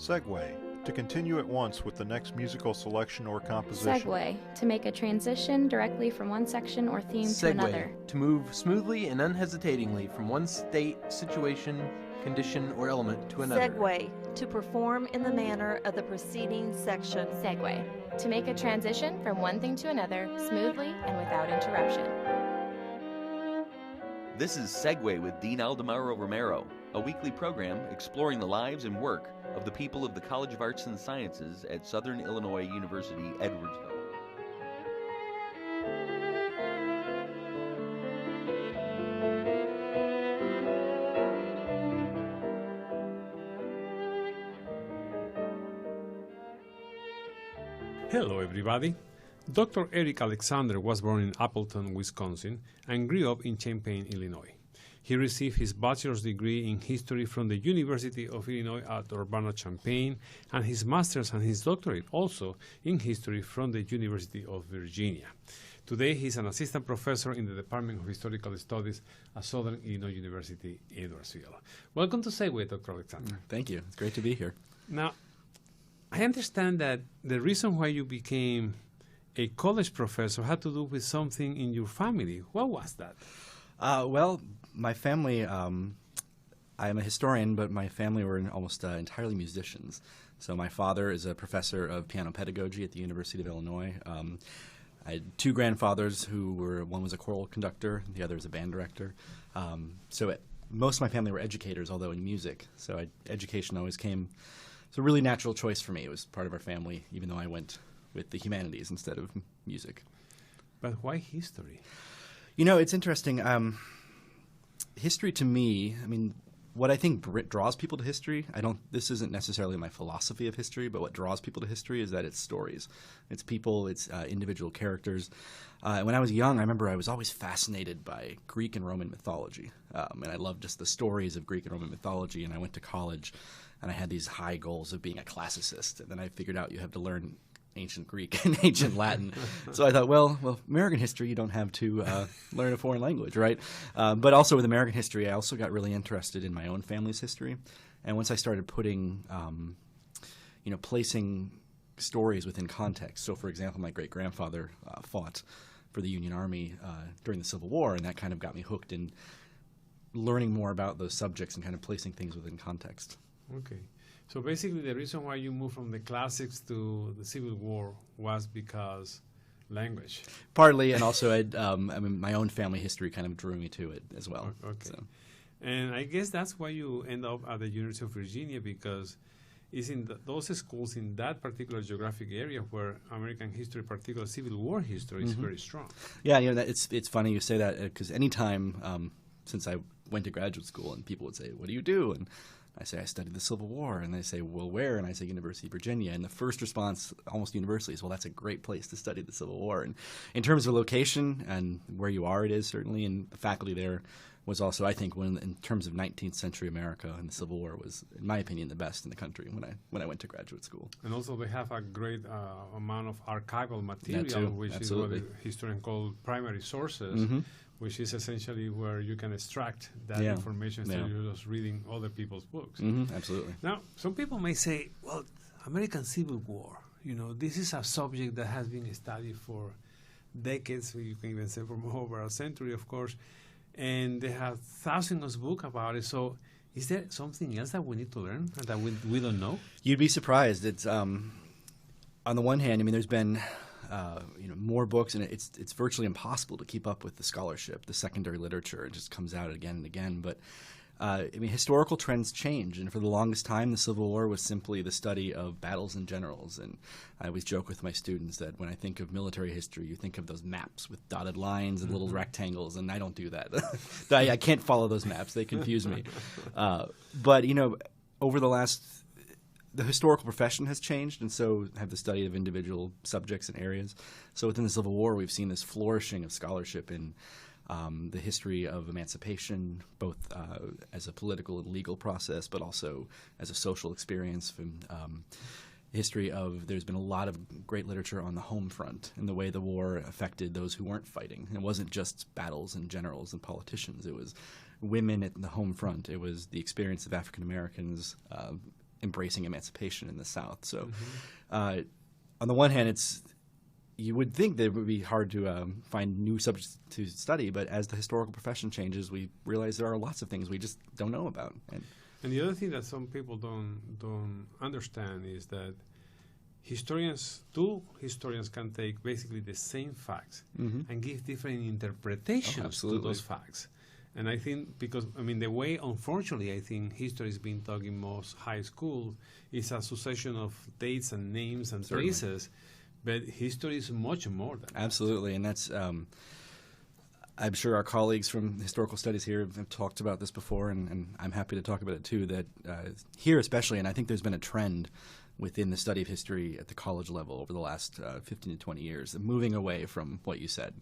Segue, to continue at once with the next musical selection or composition. Segue, to make a transition directly from one section or theme to another. To move smoothly and unhesitatingly from one state, situation, condition, or element to another. Segue, to perform in the manner of the preceding section. Segue, to make a transition from one thing to another smoothly and without interruption. This is Segue with Dean Aldemaro Romero, a weekly program exploring the lives and work of the people of the College of Arts and Sciences at Southern Illinois University, Edwardsville. Hello everybody. Dr. Erik Alexander was born in Appleton, Wisconsin, and grew up in Champaign, Illinois. He received his bachelor's degree in history from the University of Illinois at Urbana-Champaign, and his master's and his doctorate also in history from the University of Virginia. Today, he's an assistant professor in the Department of Historical Studies at Southern Illinois University, Edwardsville. Welcome to Segue, Dr. Alexander. Thank you. It's great to be here. Now, I understand that the reason why you became a college professor had to do with something in your family. What was that? Well, my family, I am a historian, but my family were almost entirely musicians. So my father is a professor of piano pedagogy at the University of Illinois. I had two grandfathers who were, one was a choral conductor, the other is a band director. Most of my family were educators, although in music. So education always came. It's a really natural choice for me. It was part of our family, even though I went with the humanities instead of music. But why history? You know, it's interesting. History to me, I mean, what I think draws people to history, this isn't necessarily my philosophy of history, but what draws people to history is that it's stories. It's people, it's individual characters. When I was young, I remember I was always fascinated by Greek and Roman mythology. And I loved just the stories of Greek and Roman mythology. And I went to college, and I had these high goals of being a classicist. And then I figured out you have to learn ancient Greek and ancient Latin. So I thought, well, American history, you don't have to learn a foreign language, right? But also with American history, I also got really interested in my own family's history. And once I started putting, placing stories within context. So, for example, my great-grandfather fought for the Union Army during the Civil War, and that kind of got me hooked in learning more about those subjects and kind of placing things within context. Okay. So basically the reason why you moved from the classics to the Civil War was because language. Partly, and also my own family history kind of drew me to it as well. Okay. So. And I guess that's why you end up at the University of Virginia, because it's in those schools in that particular geographic area where American history, particularly Civil War history, is very strong. Yeah, it's funny you say that, because anytime since I went to graduate school and people would say, "What do you do?" and I say, I studied the Civil War, and they say, well, where? And I say, University of Virginia. And the first response, almost universally, is, well, that's a great place to study the Civil War. And in terms of location and where you are, it is certainly. And the faculty there was also, I think, in terms of 19th century America and the Civil War, was, in my opinion, the best in the country when I went to graduate school. And also they have a great amount of archival material, which Absolutely. is what the historian called primary sources, which is essentially where you can extract that information instead of just reading other people's books. Absolutely. Now, some people may say, well, American Civil War, this is a subject that has been studied for decades, you can even say for over a century, of course, and they have thousands of books about it. So is there something else that we need to learn that we don't know? You'd be surprised. It's on the one hand, I mean, there's been more books, and it's virtually impossible to keep up with the scholarship, the secondary literature. It just comes out again and again. But historical trends change, and for the longest time, the Civil War was simply the study of battles and generals. And I always joke with my students that when I think of military history, you think of those maps with dotted lines and little rectangles, and I don't do that. I can't follow those maps; they confuse me. But over the historical profession has changed, and so have the study of individual subjects and areas. So within the Civil War, we've seen this flourishing of scholarship in the history of emancipation, both as a political and legal process, but also as a social experience. History of, there's been a lot of great literature on the home front and the way the war affected those who weren't fighting. And it wasn't just battles and generals and politicians. It was women at the home front. It was the experience of African Americans embracing emancipation in the South. So on the one hand, you would think that it would be hard to find new subjects to study, but as the historical profession changes, we realize there are lots of things we just don't know about. And the other thing that some people don't understand is that two historians can take basically the same facts and give different interpretations to those facts. And I think the way, unfortunately, I think history is being taught in most high schools is a succession of dates and names and places, but history is much more than that. Absolutely, and that's I'm sure our colleagues from historical studies here have talked about this before, and I'm happy to talk about it too, that here especially, and I think there's been a trend within the study of history at the college level over the last 15 to 20 years, moving away from what you said,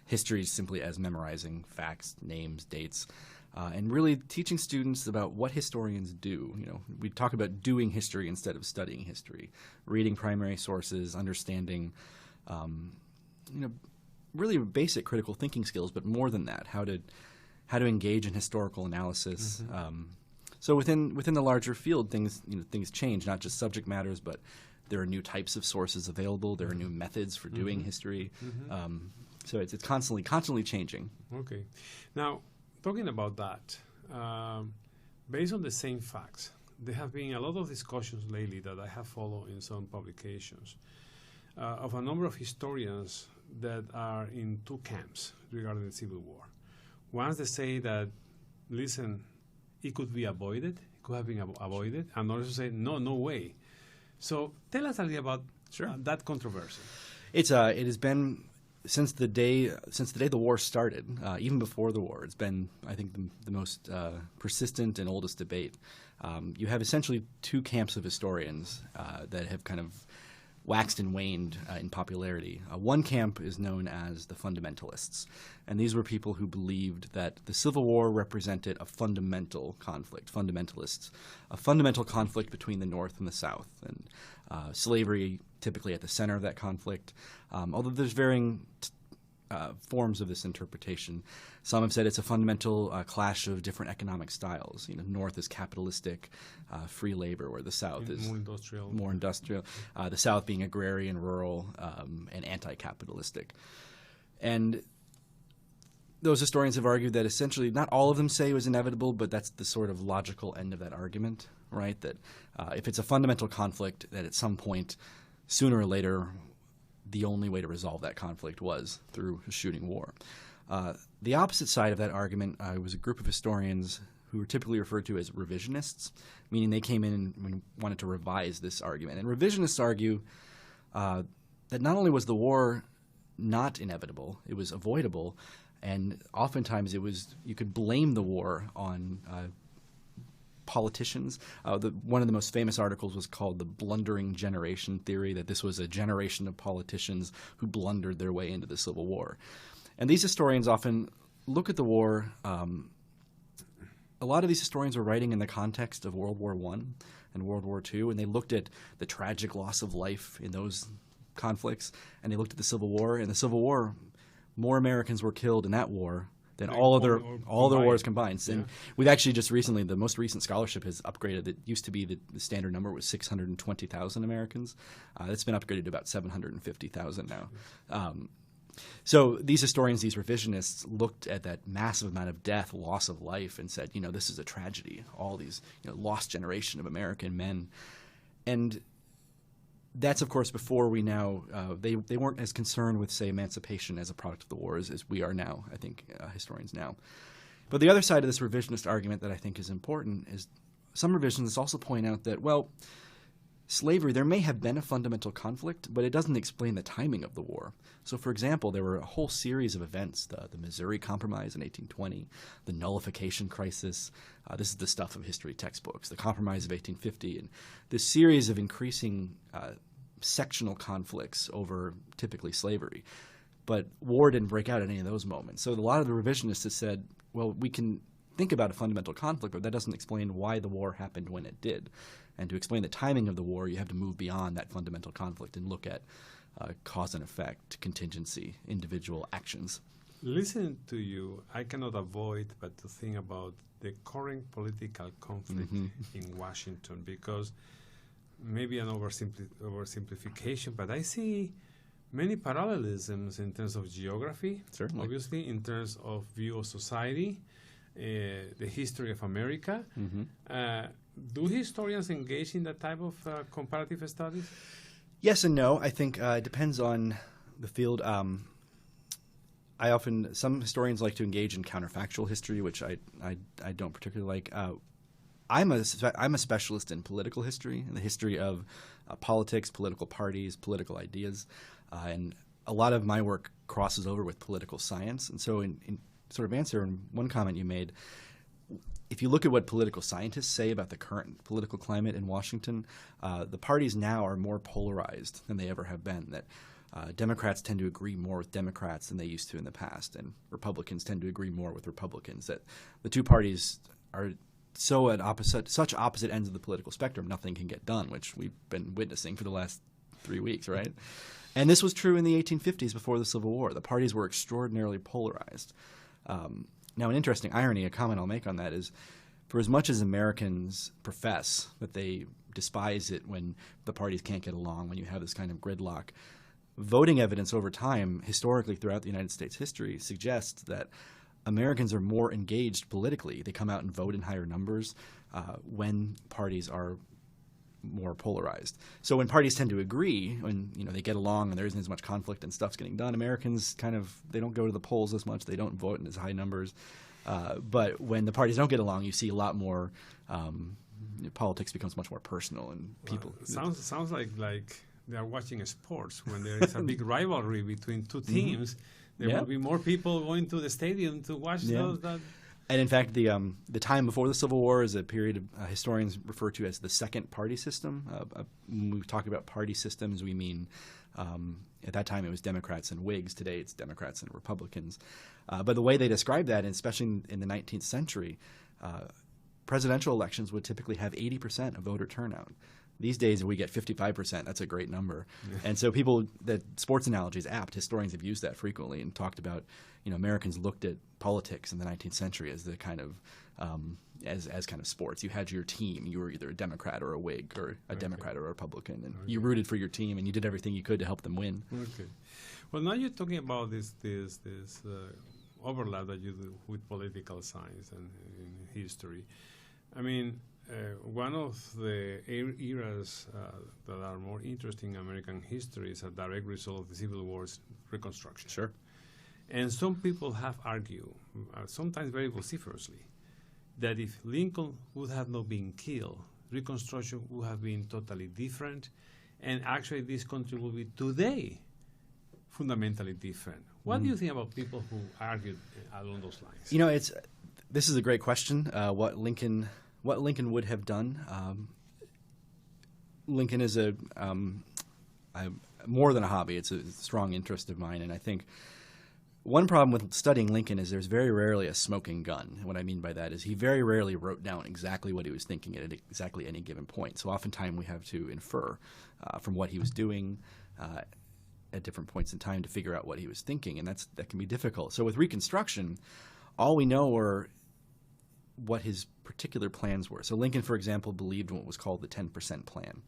history simply as memorizing facts, names, dates, and really teaching students about what historians do. We talk about doing history instead of studying history, reading primary sources, understanding, really basic critical thinking skills, but more than that, how to engage in historical analysis. So within the larger field, things change, not just subject matters, but there are new types of sources available. There are new methods for doing history. So it's constantly changing. Okay. Now, talking about that, based on the same facts, there have been a lot of discussions lately that I have followed in some publications of a number of historians that are in two camps regarding the Civil War. Ones that say that, listen, it could be avoided, it could have been avoided, and others say, no way. So tell us a little about that controversy. It has been since the day the war started, even before the war. It's been, I think, the most persistent and oldest debate. You have essentially two camps of historians that have kind of waxed and waned in popularity. One camp is known as the fundamentalists, and these were people who believed that the Civil War represented a fundamental conflict, fundamentalists, a fundamental conflict between the North and the South, and slavery typically at the center of that conflict, although there's varying forms of this interpretation. Some have said it's a fundamental clash of different economic styles. North is capitalistic, free labor, where the South is more industrial. The South being agrarian, rural, and anti-capitalistic. And those historians have argued that essentially, not all of them say it was inevitable, but that's the sort of logical end of that argument, right? That if it's a fundamental conflict, that at some point, sooner or later, the only way to resolve that conflict was through a shooting war. The opposite side of that argument was a group of historians who were typically referred to as revisionists, meaning they came in and wanted to revise this argument. And revisionists argue that not only was the war not inevitable, it was avoidable, and oftentimes you could blame the war on politicians. One of the most famous articles was called the blundering generation theory, that this was a generation of politicians who blundered their way into the Civil War. And these historians often look at the war. A lot of these historians were writing in the context of World War I and World War II, and they looked at the tragic loss of life in those conflicts, and they looked at the Civil War. In the Civil War, more Americans were killed in that war than all other wars combined. And we've actually just recently, the most recent scholarship has upgraded. It used to be the standard number was 620,000 Americans. It's been upgraded to about 750,000 now. So these historians, these revisionists, looked at that massive amount of death, loss of life, and said, this is a tragedy. All these lost generation of American men. And that's, of course, before we now they weren't as concerned with, say, emancipation as a product of the war as we are now, I think, historians now. But the other side of this revisionist argument that I think is important is some revisionists also point out that, well, slavery, there may have been a fundamental conflict, but it doesn't explain the timing of the war. So, for example, there were a whole series of events, the Missouri Compromise in 1820, the Nullification Crisis, this is the stuff of history textbooks, the Compromise of 1850, and this series of increasing sectional conflicts over typically slavery. But war didn't break out at any of those moments. So a lot of the revisionists have said, well, we can think about a fundamental conflict, but that doesn't explain why the war happened when it did. And to explain the timing of the war, you have to move beyond that fundamental conflict and look at cause and effect, contingency, individual actions. Listening to you, I cannot avoid but to think about the current political conflict in Washington, because maybe an oversimplification, but I see many parallelisms in terms of geography, Certainly. obviously, in terms of view of society, the history of America. Do historians engage in that type of comparative studies? Yes and no. I think it depends on the field. Some historians like to engage in counterfactual history, which I don't particularly like. I'm a specialist in political history, in the history of politics, political parties, political ideas, and a lot of my work crosses over with political science. And so, in sort of answering one comment you made, if you look at what political scientists say about the current political climate in Washington, the parties now are more polarized than they ever have been. That Democrats tend to agree more with Democrats than they used to in the past, and Republicans tend to agree more with Republicans. That the two parties are so at such opposite ends of the political spectrum, nothing can get done, which we've been witnessing for the last 3 weeks, right? And this was true in the 1850s before the Civil War. The parties were extraordinarily polarized. Now, an interesting irony, a comment I'll make on that is, for as much as Americans profess that they despise it when the parties can't get along, when you have this kind of gridlock, voting evidence over time, historically throughout the United States history, suggests that Americans are more engaged politically. They come out and vote in higher numbers when parties are more polarized. So when parties tend to agree, when they get along and there isn't as much conflict and stuff's getting done, Americans they don't go to the polls as much. They don't vote in as high numbers. But when the parties don't get along, you see a lot more. Politics becomes much more personal, and people. Sounds like they are watching sports when there is a big rivalry between two teams. There will be more people going to the stadium to watch those. And in fact, the time before the Civil War is a period historians refer to as the second party system. When we talk about party systems, we mean at that time it was Democrats and Whigs. Today it's Democrats and Republicans. But the way they describe that, and especially in the 19th century, presidential elections would typically have 80% of voter turnout. These days, we get 55%. That's a great number. And so that sports analogy is apt. Historians have used that frequently and talked about, Americans looked at politics in the 19th century as the kind of, as kind of sports. You had your team. You were either a Democrat or a Whig, or a Democrat or a Republican. And you rooted for your team, and you did everything you could to help them win. Okay. Well, now you're talking about this overlap that you do with political science and in history. I mean, one of the eras that are more interesting in American history is a direct result of the Civil War's Reconstruction. Sure. And some people have argued, sometimes very vociferously, that if Lincoln would have not been killed, Reconstruction would have been totally different, and actually this country will be today fundamentally different. What do you think about people who argued along those lines? This is a great question. What Lincoln would have done. Lincoln is more than a hobby. It's a strong interest of mine, and I think one problem with studying Lincoln is there's very rarely a smoking gun. And what I mean by that is he very rarely wrote down exactly what he was thinking at exactly any given point. So oftentimes we have to infer from what he was doing at different points in time to figure out what he was thinking, and that can be difficult. So with Reconstruction, all we know are what his particular plans were. So Lincoln, for example, believed in what was called the 10% plan.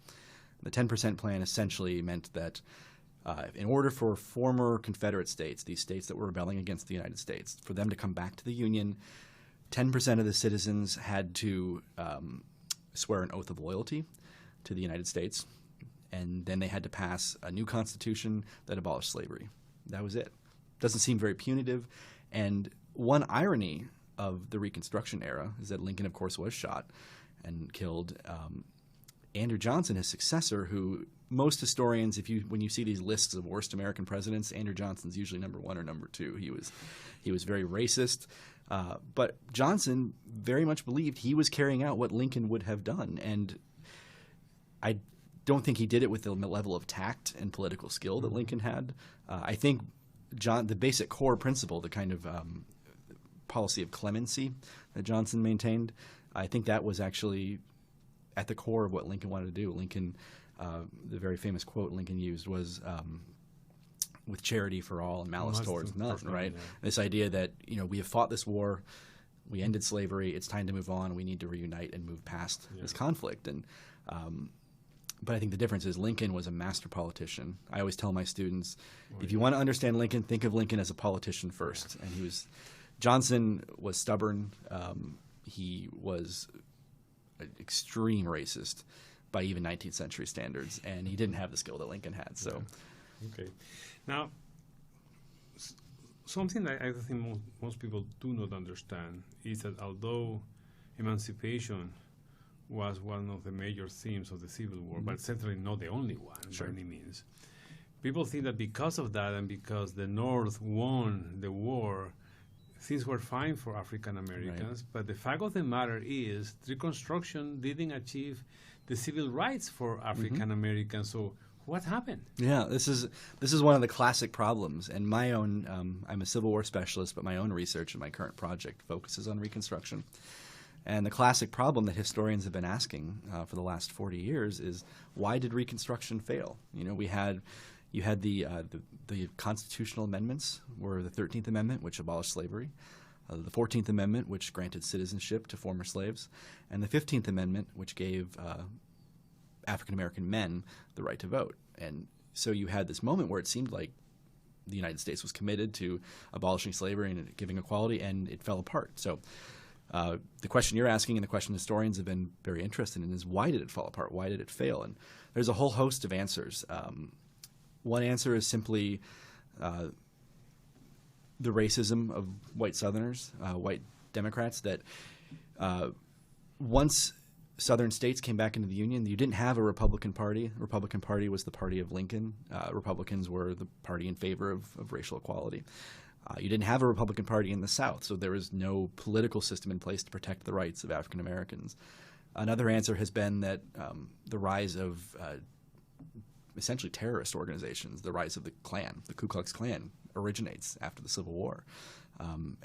The 10% plan essentially meant that in order for former Confederate states, these states that were rebelling against the United States, for them to come back to the Union, 10% of the citizens had to swear an oath of loyalty to the United States, and then they had to pass a new constitution that abolished slavery. That was it. Doesn't seem very punitive. And one irony of the Reconstruction era is that Lincoln, of course, was shot and killed. Andrew Johnson, his successor, who most historians, when you see these lists of worst American presidents, Andrew Johnson's usually number one or number two. He was very racist, but Johnson very much believed he was carrying out what Lincoln would have done, and I don't think he did it with the level of tact and political skill that Lincoln had. I think the basic core principle, the kind of policy of clemency that Johnson maintained, I think that was actually at the core of what Lincoln wanted to do. Lincoln, the very famous quote Lincoln used was, with charity for all and malice towards none, right? Yeah. This idea that, we have fought this war, we ended slavery, it's time to move on, we need to reunite and move past this conflict. And but I think the difference is Lincoln was a master politician. I always tell my students, if you want to understand Lincoln, think of Lincoln as a politician first. And Johnson was stubborn. He was an extreme racist by even 19th century standards, and he didn't have the skill that Lincoln had. So, okay. Now, something that I think most people do not understand is that although emancipation was one of the major themes of the Civil War, but certainly not the only one by any means, people think that because of that and because the North won the war, things were fine for African Americans. Right. But the fact of the matter is Reconstruction didn't achieve the civil rights for African Americans. So what happened? Yeah, this is one of the classic problems. And my own, I'm a Civil War specialist, but my own research in my current project focuses on Reconstruction. And the classic problem that historians have been asking for the last 40 years is, why did Reconstruction fail? You had the constitutional amendments were the 13th Amendment, which abolished slavery, the 14th Amendment, which granted citizenship to former slaves, and the 15th Amendment, which gave African-American men the right to vote. And so you had this moment where it seemed like the United States was committed to abolishing slavery and giving equality, and it fell apart. So the question you're asking and the question historians have been very interested in is, why did it fall apart? Why did it fail? And there's a whole host of answers. One answer is simply the racism of white Southerners, white Democrats, that once Southern states came back into the Union, you didn't have a Republican Party. The Republican Party was the party of Lincoln. Republicans were the party in favor of racial equality. You didn't have a Republican Party in the South, so there was no political system in place to protect the rights of African Americans. Another answer has been that the rise of essentially terrorist organizations, the rise of the Klan, the Ku Klux Klan, originates after the Civil War.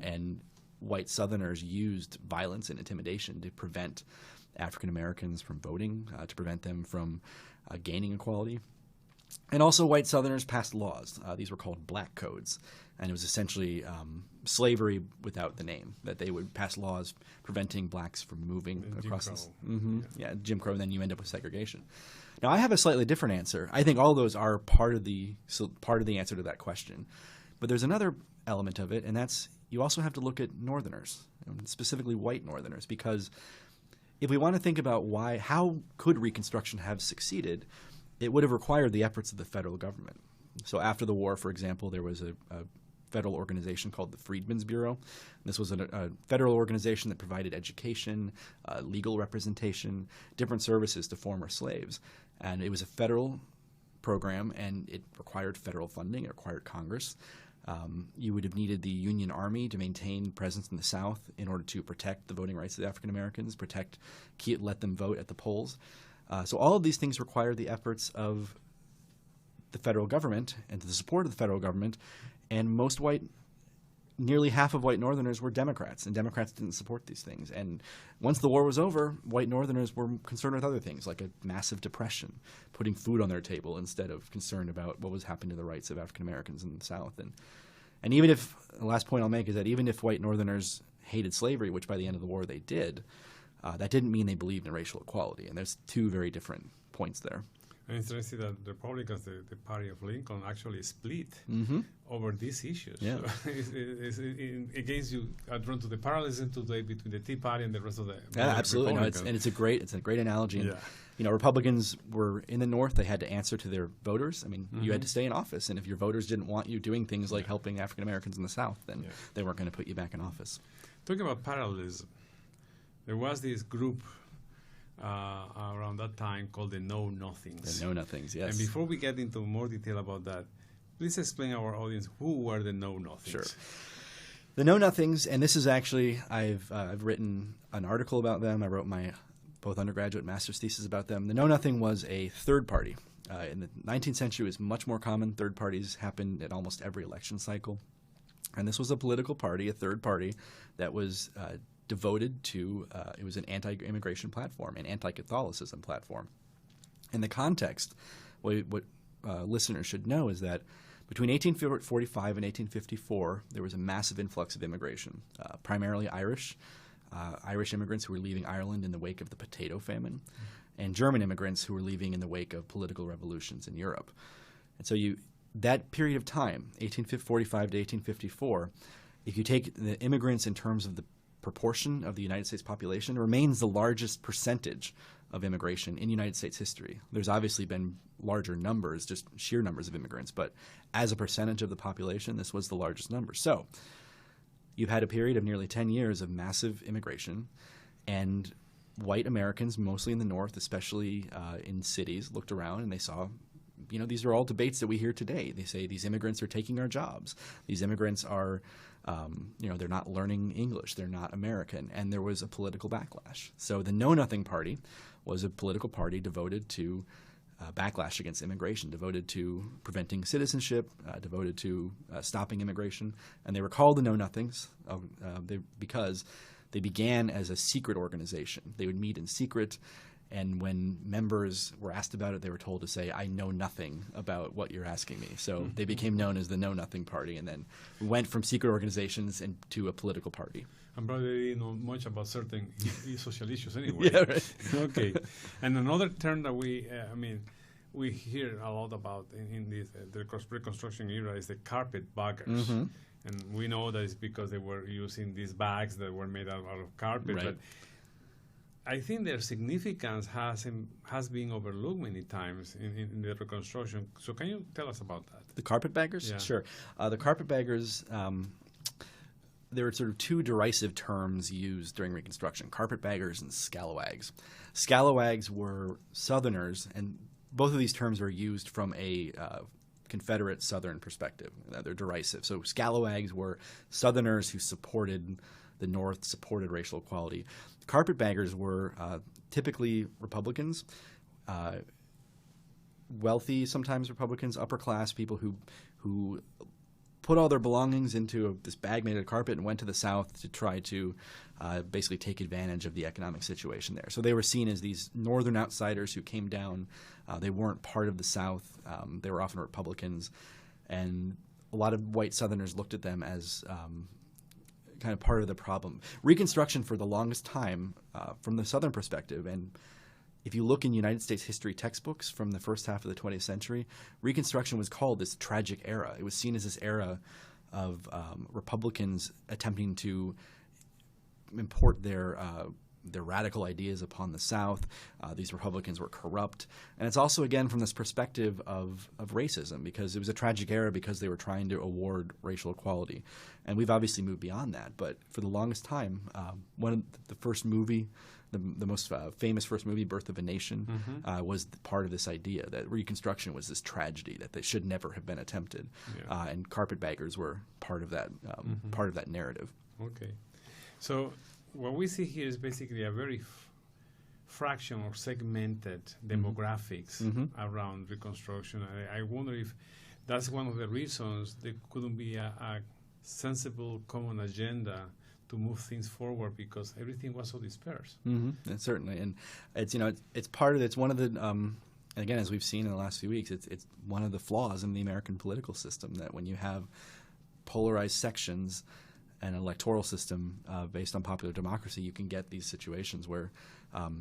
And white Southerners used violence and intimidation to prevent African Americans from voting, to prevent them from gaining equality. And also white Southerners passed laws. These were called black codes. And it was essentially slavery without the name, that they would pass laws preventing blacks from moving across this. Jim Crow, and then you end up with segregation. Now, I have a slightly different answer. I think all those are part of the answer to that question. But there's another element of it, and that's you also have to look at Northerners, specifically white Northerners, because if we want to think about how could Reconstruction have succeeded, it would have required the efforts of the federal government. So after the war, for example, there was a federal organization called the Freedmen's Bureau. This was a federal organization that provided education, legal representation, different services to former slaves. And it was a federal program, and it required federal funding. It required Congress. You would have needed the Union Army to maintain presence in the South in order to protect the voting rights of the African Americans, let them vote at the polls. So all of these things require the efforts of the federal government and the support of the federal government. And nearly half of white Northerners were Democrats, and Democrats didn't support these things. And once the war was over, white Northerners were concerned with other things, like a massive depression, putting food on their table instead of concerned about what was happening to the rights of African Americans in the South. And even if, the last point I'll make is that even if white Northerners hated slavery, which by the end of the war they did, that didn't mean they believed in racial equality. And there's two very different points there. And it's interesting that the Republicans, the party of Lincoln, actually split over these issues. Yeah. So against you, I'd run to the parallelism today between the Tea Party and the rest of the absolutely. No, it's a great analogy. And, Republicans were in the North. They had to answer to their voters. I mean, you had to stay in office, and if your voters didn't want you doing things like helping African Americans in the South, then they weren't going to put you back in office. Talking about parallelism, there was this group around that time called the KnowNothings. The KnowNothings, yes. And before we get into more detail about that, please explain our audience who were the KnowNothings. Sure. The KnowNothings, and this is actually, I've written an article about them. I wrote my both undergraduate and master's thesis about them. The KnowNothing was a third party. In the 19th century, it was much more common. Third parties happened at almost every election cycle. And this was a political party, a third party, that was devoted to, it was an anti-immigration platform, an anti-Catholicism platform. In the context, what listeners should know is that Between 1845 and 1854, there was a massive influx of immigration, primarily Irish immigrants who were leaving Ireland in the wake of the potato famine, and German immigrants who were leaving in the wake of political revolutions in Europe. And so that period of time, 1845 to 1854, if you take the immigrants in terms of the proportion of the United States population, it remains the largest percentage of immigration in United States history. There's obviously been larger numbers, just sheer numbers of immigrants, but as a percentage of the population, this was the largest number. So you've had a period of nearly 10 years of massive immigration, and white Americans, mostly in the North, especially in cities, looked around and they saw, these are all debates that we hear today. They say these immigrants are taking our jobs. These immigrants are, they're not learning English. They're not American. And there was a political backlash. So the KnowNothing Party was a political party devoted to backlash against immigration, devoted to preventing citizenship, devoted to stopping immigration. And they were called the Know-Nothings because they began as a secret organization. They would meet in secret, and when members were asked about it, they were told to say, "I know nothing about what you're asking me." So they became known as the KnowNothing Party, and then went from secret organizations to a political party. And probably they didn't know much about certain social issues anyway. Yeah, right. Okay. And another term that we hear a lot about in this the Reconstruction era is the carpetbaggers. Mm-hmm. And we know that it's because they were using these bags that were made out of carpet. Right. But I think their significance has been overlooked many times in the Reconstruction. So can you tell us about that? The Carpetbaggers? Yeah. Sure. The Carpetbaggers, there were sort of two derisive terms used during Reconstruction, carpetbaggers and scalawags. Scalawags were Southerners, and both of these terms were used from a Confederate Southern perspective. They're derisive. So scalawags were Southerners who supported the North, supported racial equality. Carpetbaggers were typically Republicans, wealthy, sometimes Republicans, upper class people who put all their belongings into this bag made of carpet and went to the South to try to basically take advantage of the economic situation there. So they were seen as these northern outsiders who came down. They weren't part of the South. They were often Republicans. And a lot of white Southerners looked at them as kind of part of the problem. Reconstruction for the longest time, from the Southern perspective, and if you look in United States history textbooks from the first half of the 20th century, Reconstruction was called this tragic era. It was seen as this era of Republicans attempting to import their radical ideas upon the South. These Republicans were corrupt. And it's also, again, from this perspective of racism, because it was a tragic era because they were trying to award racial equality. And we've obviously moved beyond that. But for the longest time, one of the first movie, the most famous first movie, Birth of a Nation, was part of this idea that Reconstruction was this tragedy, that they should never have been attempted. Yeah. And carpetbaggers were part of that narrative. Okay. So what we see here is basically a very fraction or segmented demographics around Reconstruction. I wonder if that's one of the reasons there couldn't be a sensible common agenda to move things forward, because everything was so dispersed. And certainly, and it's part of it's one of the and again, as we've seen in the last few weeks, it's one of the flaws in the American political system, that when you have polarized sections, an electoral system based on popular democracy, you can get these situations where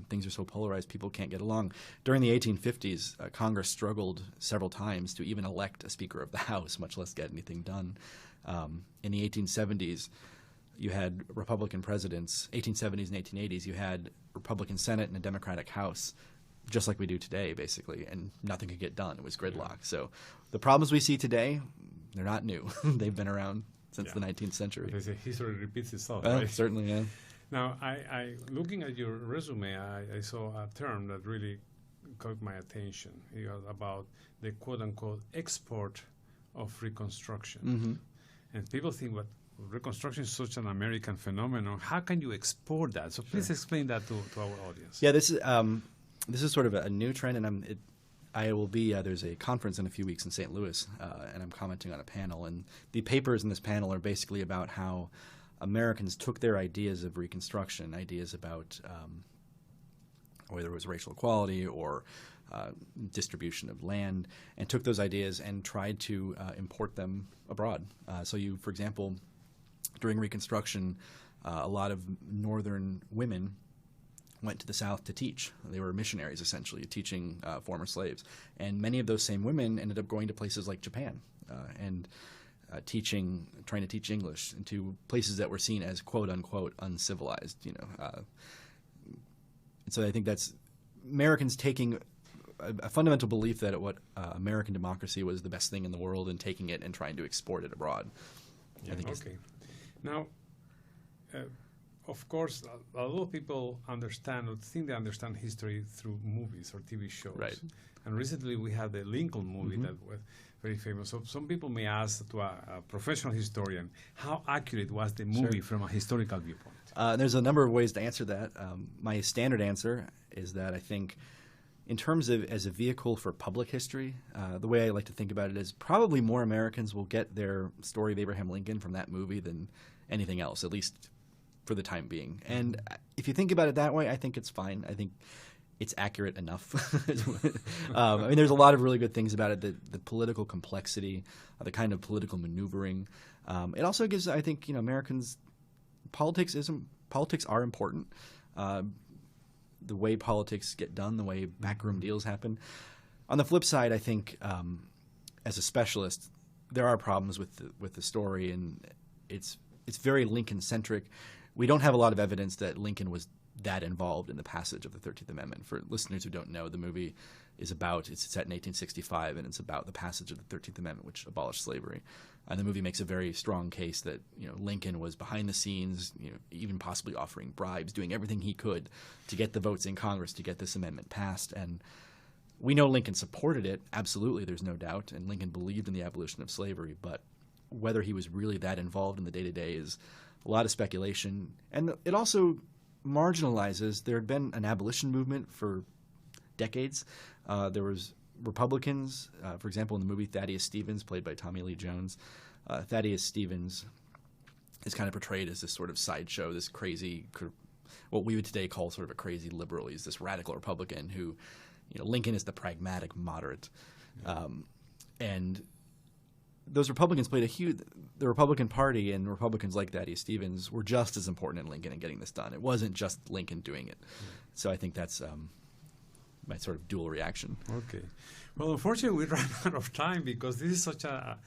things are so polarized people can't get along. During the 1850s, Congress struggled several times to even elect a Speaker of the House, much less get anything done. In the 1870s, you had Republican presidents. 1870s and 1880s, you had Republican Senate and a Democratic House, just like we do today, basically, and nothing could get done. It was gridlock. Yeah. So the problems we see today, they're not new. They've been around since the 19th century. They say history repeats itself, right? Certainly, yeah. Now, I looking at your resume, I saw a term that really caught my attention. It was about the quote-unquote export of Reconstruction. And people think, but Reconstruction is such an American phenomenon. How can you export that? So please explain that to our audience. Yeah, this is sort of a new trend, and I will be there's a conference in a few weeks in St. Louis, and I'm commenting on a panel. And the papers in this panel are basically about how Americans took their ideas of Reconstruction, ideas about whether it was racial equality or distribution of land, and took those ideas and tried to import them abroad. So you, for example, during Reconstruction, a lot of northern women went to the South to teach. They were missionaries, essentially, teaching former slaves. And many of those same women ended up going to places like Japan and trying to teach English into places that were seen as quote-unquote uncivilized. And so I think that's Americans taking a fundamental belief that American democracy was the best thing in the world and taking it and trying to export it abroad. Yeah, okay. Now, of course, a lot of people think they understand history through movies or TV shows. Right. And recently we had the Lincoln movie that was very famous. So some people may ask to a professional historian, how accurate was the movie from a historical viewpoint? There's a number of ways to answer that. My standard answer is that I think in terms of as a vehicle for public history, the way I like to think about it is probably more Americans will get their story of Abraham Lincoln from that movie than anything else, at least for the time being. And if you think about it that way, I think it's fine. I think it's accurate enough. I mean, there's a lot of really good things about it, the political complexity, the kind of political maneuvering. It also gives, I think, Americans, politics are important. The way politics get done, the way backroom deals happen. On the flip side, I think as a specialist, there are problems with the story, and it's very Lincoln-centric. We don't have a lot of evidence that Lincoln was that involved in the passage of the 13th Amendment. For listeners who don't know, the movie is it's set in 1865, and it's about the passage of the 13th Amendment, which abolished slavery. And the movie makes a very strong case that Lincoln was behind the scenes, even possibly offering bribes, doing everything he could to get the votes in Congress to get this amendment passed. And we know Lincoln supported it, absolutely, there's no doubt, and Lincoln believed in the abolition of slavery, but whether he was really that involved in the day-to-day is a lot of speculation. And it also marginalizes, there had been an abolition movement for decades. There was Republicans, for example, in the movie Thaddeus Stevens, played by Tommy Lee Jones. Thaddeus Stevens is kind of portrayed as this sort of sideshow, this crazy, what we would today call sort of a crazy liberal. He's this radical Republican who, Lincoln is the pragmatic moderate. And those Republicans played the Republican Party, and Republicans like Thaddeus Stevens were just as important in Lincoln in getting this done. It wasn't just Lincoln doing it. So I think that's my sort of dual reaction. Okay. Well, unfortunately, we ran out of time because this is such a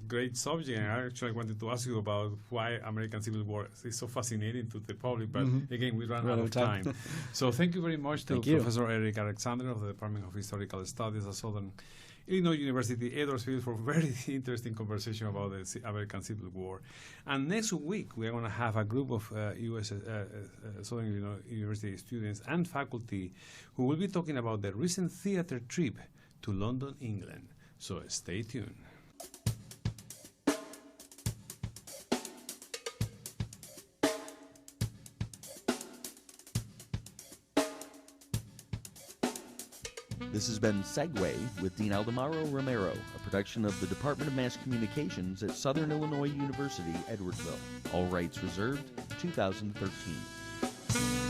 great subject. And I actually wanted to ask you about why American Civil War is so fascinating to the public. But again, we ran out of time. So thank you very much to Professor Erik Alexander of the Department of Historical Studies at Southern Illinois University, Edwardsville, for a very interesting conversation about the American Civil War. And next week, we are going to have a group of Southern Illinois University students and faculty who will be talking about the recent theater trip to London, England. So stay tuned. This has been Segway with Dean Aldemaro Romero, a production of the Department of Mass Communications at Southern Illinois University, Edwardsville. All rights reserved, 2013.